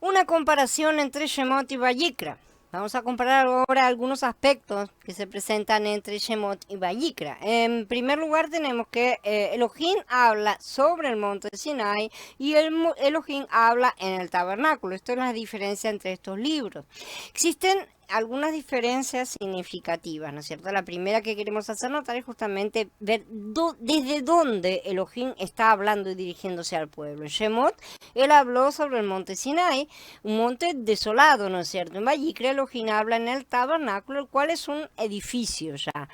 Una comparación entre Shemot y Vayikra. Vamos a comparar ahora algunos aspectos que se presentan entre Shemot y Vayikra. En primer lugar tenemos que Elohim habla sobre el monte Sinai y Elohim habla en el tabernáculo. Esto es la diferencia entre estos libros. Existen algunas diferencias significativas, ¿no es cierto? La primera que queremos hacer notar es justamente ver desde dónde Elohim está hablando y dirigiéndose al pueblo. En Shemot, él habló sobre el monte Sinai, un monte desolado, ¿no es cierto? En Vayikra, Elohim habla en el tabernáculo, el cual es un edificio ya,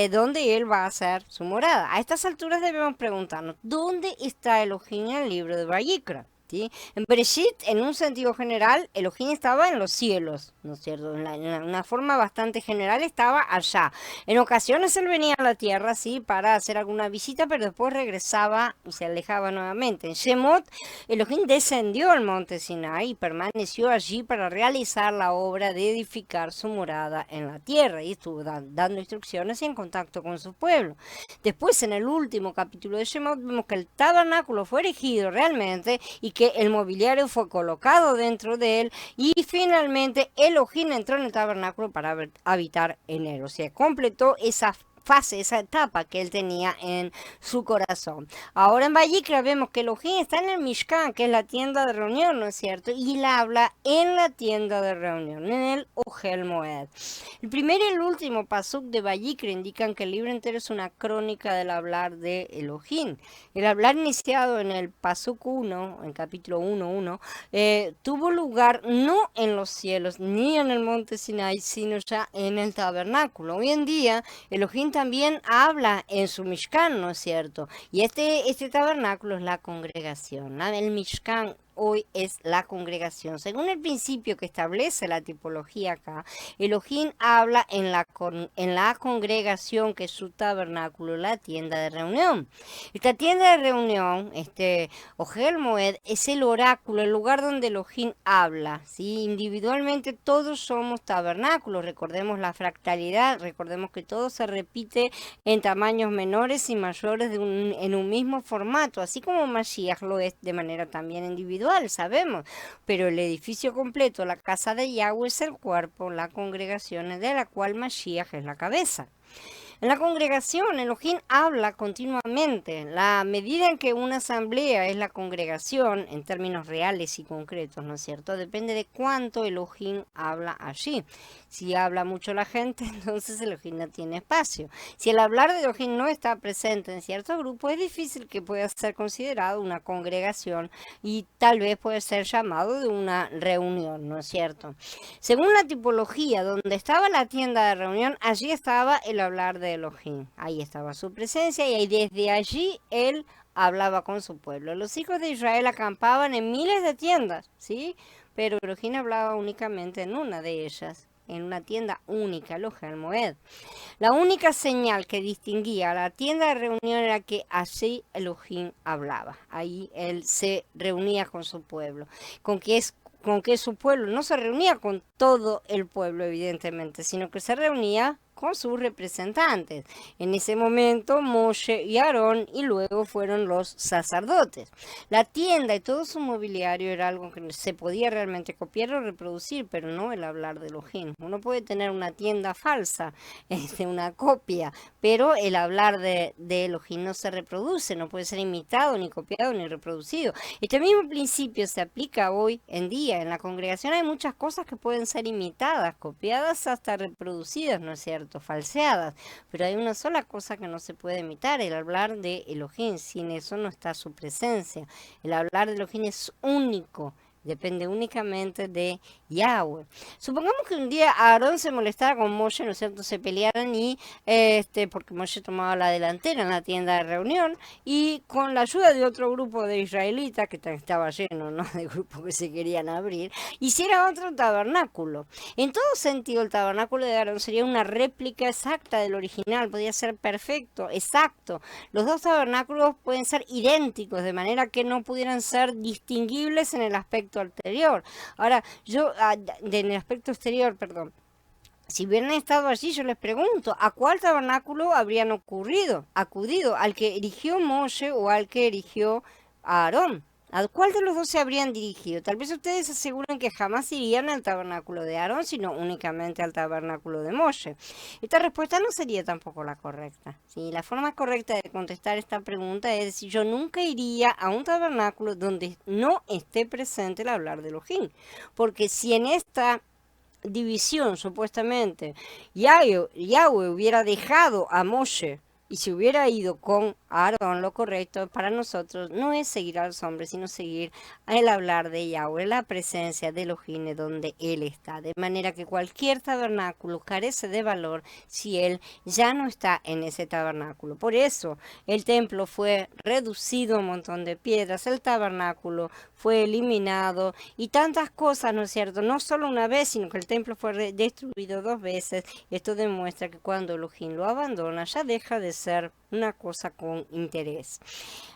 donde él va a hacer su morada. A estas alturas debemos preguntarnos, ¿dónde está Elohim en el libro de Vayikra? ¿Sí? En Bereshit, en un sentido general, Elohim estaba en los cielos, ¿no es cierto? En una forma bastante general estaba allá. En ocasiones él venía a la tierra, sí, para hacer alguna visita, pero después regresaba y se alejaba nuevamente. En Shemot, Elohim descendió al monte Sinai y permaneció allí para realizar la obra de edificar su morada en la tierra y estuvo dando instrucciones y en contacto con su pueblo. Después, en el último capítulo de Shemot, vemos que el tabernáculo fue erigido realmente y que el mobiliario fue colocado dentro de él y finalmente Elohim entró en el tabernáculo para habitar en él. O sea, completó esa fase, esa etapa que él tenía en su corazón. Ahora en Vayikra vemos que Elohim está en el Mishkan, que es la tienda de reunión, ¿no es cierto? Y él habla en la tienda de reunión, en el Ohel Moed. El primer y el último pasuk de Vayikra indican que el libro entero es una crónica del hablar de Elohim. El hablar iniciado en el pasuk 1, en capítulo 1:1, tuvo lugar no en los cielos ni en el monte Sinai, sino ya en el tabernáculo. Hoy en día, Elohim también habla en su Mishkan, ¿no es cierto? Y este tabernáculo es la congregación, ¿no? El Mishkan hoy es la congregación. Según el principio que establece la tipología acá, Elohim habla en la congregación, que es su tabernáculo, la tienda de reunión. Esta tienda de reunión, Ohel Moed, es el oráculo, el lugar donde Elohim habla, ¿sí? Individualmente todos somos tabernáculos, recordemos la fractalidad, recordemos que todo se repite en tamaños menores y mayores en un mismo formato, así como Mashiach lo es de manera también individual, sabemos, pero el edificio completo, la casa de Yahweh, es el cuerpo, la congregación de la cual Mashiach es la cabeza. En la congregación, Elohim habla continuamente. La medida en que una asamblea es la congregación, en términos reales y concretos, ¿no es cierto? Depende de cuánto Elohim habla allí. Si habla mucho la gente, entonces Elohim no tiene espacio. Si el hablar de Elohim no está presente en cierto grupo, es difícil que pueda ser considerado una congregación y tal vez puede ser llamado de una reunión, ¿no es cierto? Según la tipología, donde estaba la tienda de reunión, allí estaba el hablar de Elohim. Ahí estaba su presencia y desde allí él hablaba con su pueblo. Los hijos de Israel acampaban en miles de tiendas, ¿sí? Pero Elohim hablaba únicamente en una de ellas, en una tienda única, el Ohel Moed. La única señal que distinguía a la tienda de reunión era que allí Elohim hablaba. Ahí él se reunía con su pueblo. Con que su pueblo no se reunía con todo el pueblo, evidentemente, sino que se reunía con sus representantes. En ese momento, Moshe y Aarón, y luego fueron los sacerdotes. La tienda y todo su mobiliario era algo que se podía realmente copiar o reproducir, pero no el hablar de Elohim. Uno puede tener una tienda falsa, una copia, pero el hablar de Elohim no se reproduce, no puede ser imitado, ni copiado, ni reproducido. Este mismo principio se aplica hoy en día. En la congregación hay muchas cosas que pueden ser imitadas, copiadas, hasta reproducidas, ¿no es cierto? Falseadas, pero hay una sola cosa que no se puede imitar, el hablar de Elohim. Sin eso no está su presencia. El hablar de Elohim es único, depende únicamente de Yahweh. Supongamos que un día Aarón se molestara con Moshe, ¿no es cierto? Se pelearan y porque Moshe tomaba la delantera en la tienda de reunión y con la ayuda de otro grupo de israelitas, que estaba lleno, ¿no?, de grupos que se querían abrir, hiciera otro tabernáculo. En todo sentido, el tabernáculo de Aarón sería una réplica exacta del original, podía ser perfecto, exacto. Los dos tabernáculos pueden ser idénticos, de manera que no pudieran ser distinguibles en el aspecto anterior. Ahora, en el aspecto exterior, perdón. Si hubieran estado allí, yo les pregunto, ¿a cuál tabernáculo habrían acudido? ¿Al que erigió Moshe o al que erigió Aarón? ¿A cuál de los dos se habrían dirigido? Tal vez ustedes aseguren que jamás irían al tabernáculo de Aarón, sino únicamente al tabernáculo de Moshe. Esta respuesta no sería tampoco la correcta. ¿Sí? La forma correcta de contestar esta pregunta es decir, yo nunca iría a un tabernáculo donde no esté presente el hablar de Elohim. Porque si en esta división, supuestamente, Yahweh hubiera dejado a Moshe y se hubiera ido con Aarón, lo correcto para nosotros no es seguir a los hombres, sino seguir el hablar de Yahweh, la presencia de Elohim donde Él está. De manera que cualquier tabernáculo carece de valor si Él ya no está en ese tabernáculo. Por eso el templo fue reducido a un montón de piedras, el tabernáculo fue eliminado y tantas cosas, ¿no es cierto? No solo una vez, sino que el templo fue destruido 2 veces. Esto demuestra que cuando Elohim lo abandona ya deja de ser una cosa con interés.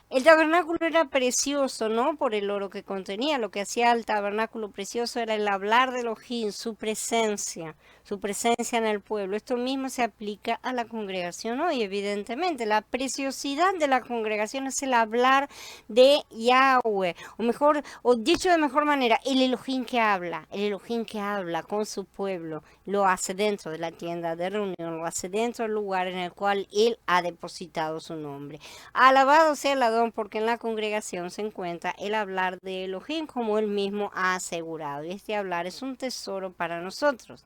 El tabernáculo era precioso, ¿no? Por el oro que contenía. Lo que hacía el tabernáculo precioso era el hablar de Elohim, su presencia en el pueblo. Esto mismo se aplica a la congregación hoy, evidentemente. La preciosidad de la congregación es el hablar de Yahweh, o mejor, o dicho de mejor manera, el Elohim que habla con su pueblo, lo hace dentro de la tienda de reunión, lo hace dentro del lugar en el cual Él ha depositado su nombre. Alabado sea el Adón, porque en la congregación se encuentra el hablar de Elohim como Él mismo ha asegurado, y este hablar es un tesoro para nosotros.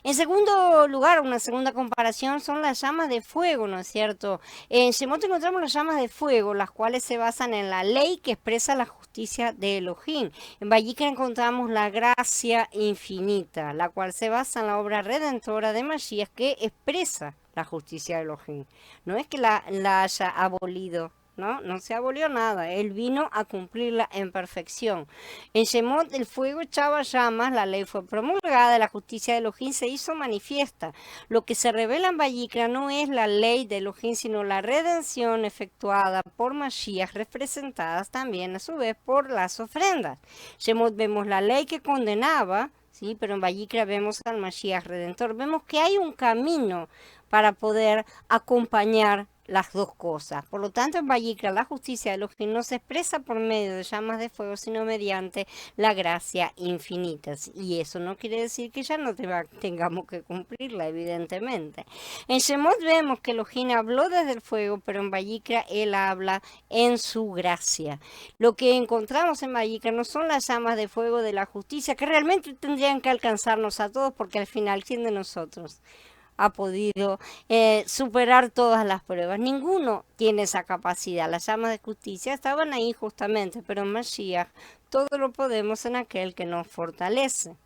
En segundo lugar, una segunda comparación son las llamas de fuego, ¿no es cierto? En Shemot encontramos las llamas de fuego, las cuales se basan en la ley que expresa la justicia de Elohim. En Vayikra encontramos la gracia infinita, la cual se basa en la obra redentora de Mashiach que expresa la justicia de Elohim. No es que la haya abolido. No se abolió nada, Él vino a cumplirla en perfección. En Shemot el fuego echaba llamas, la ley fue promulgada, la justicia de Elohim se hizo manifiesta. Lo que se revela en Vayikra no es la ley de Elohim, sino la redención efectuada por Mashiach, representadas también a su vez por las ofrendas. Shemot vemos la ley que condenaba, ¿sí? Pero en Vayikra vemos al Mashiach redentor. Vemos que hay un camino para poder acompañar las dos cosas. Por lo tanto, en Vayikra la justicia de Elohim no se expresa por medio de llamas de fuego, sino mediante la gracia infinita. Y eso no quiere decir que ya no tengamos que cumplirla, evidentemente. En Shemot vemos que Elohim habló desde el fuego, pero en Vayikra Él habla en su gracia. Lo que encontramos en Vayikra no son las llamas de fuego de la justicia, que realmente tendrían que alcanzarnos a todos, porque al final, ¿quién de nosotros ha podido superar todas las pruebas? Ninguno tiene esa capacidad. Las llamas de justicia estaban ahí justamente, pero en Mashiach todo lo podemos en aquel que nos fortalece.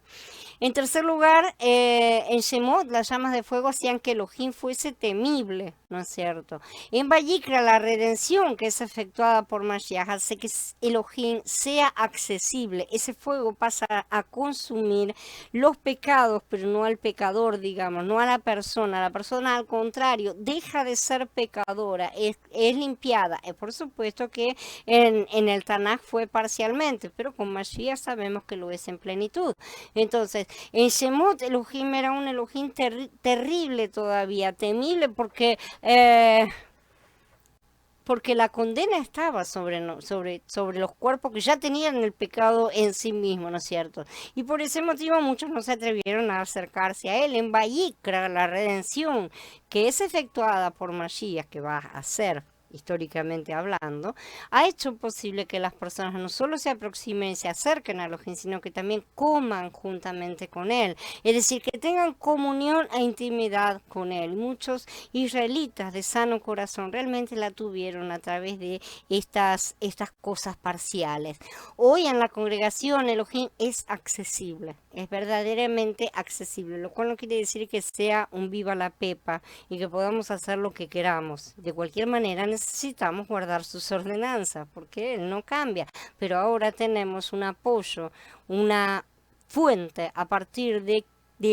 En tercer lugar, en Shemot las llamas de fuego hacían que Elohim fuese temible, ¿no es cierto? En Vayikra la redención que es efectuada por Mashiach hace que Elohim sea accesible. Ese fuego pasa a consumir los pecados, pero no al pecador, digamos, no a la persona. La persona al contrario deja de ser pecadora, es limpiada. Por supuesto que en el Tanaj fue parcialmente, pero con Mashiach sabemos que lo es en plenitud. Entonces, en Shemot Elohim era un Elohim terrible todavía, temible porque la condena estaba sobre los cuerpos que ya tenían el pecado en sí mismo, ¿no es cierto? Y por ese motivo muchos no se atrevieron a acercarse a él. En Vayikra, la redención que es efectuada por Mashiach, que va a ser históricamente hablando, ha hecho posible que las personas no solo se aproximen y se acerquen a Elohim, sino que también coman juntamente con Él. Es decir, que tengan comunión e intimidad con Él. Muchos israelitas de sano corazón realmente la tuvieron a través de estas cosas parciales. Hoy en la congregación Elohim es accesible, es verdaderamente accesible, lo cual no quiere decir que sea un viva la pepa y que podamos hacer lo que queramos. De cualquier manera necesitamos guardar sus ordenanzas, porque Él no cambia, pero ahora tenemos un apoyo, una fuente a partir de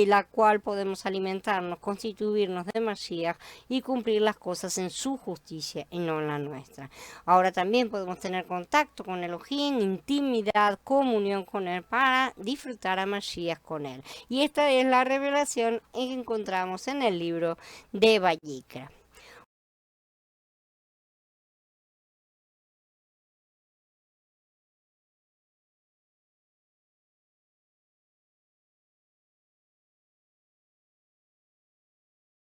la cual podemos alimentarnos, constituirnos de Mashiach y cumplir las cosas en su justicia y no en la nuestra. Ahora también podemos tener contacto con Elohim, intimidad, comunión con Él para disfrutar a Mashiach con Él. Y esta es la revelación que encontramos en el libro de Vayikra.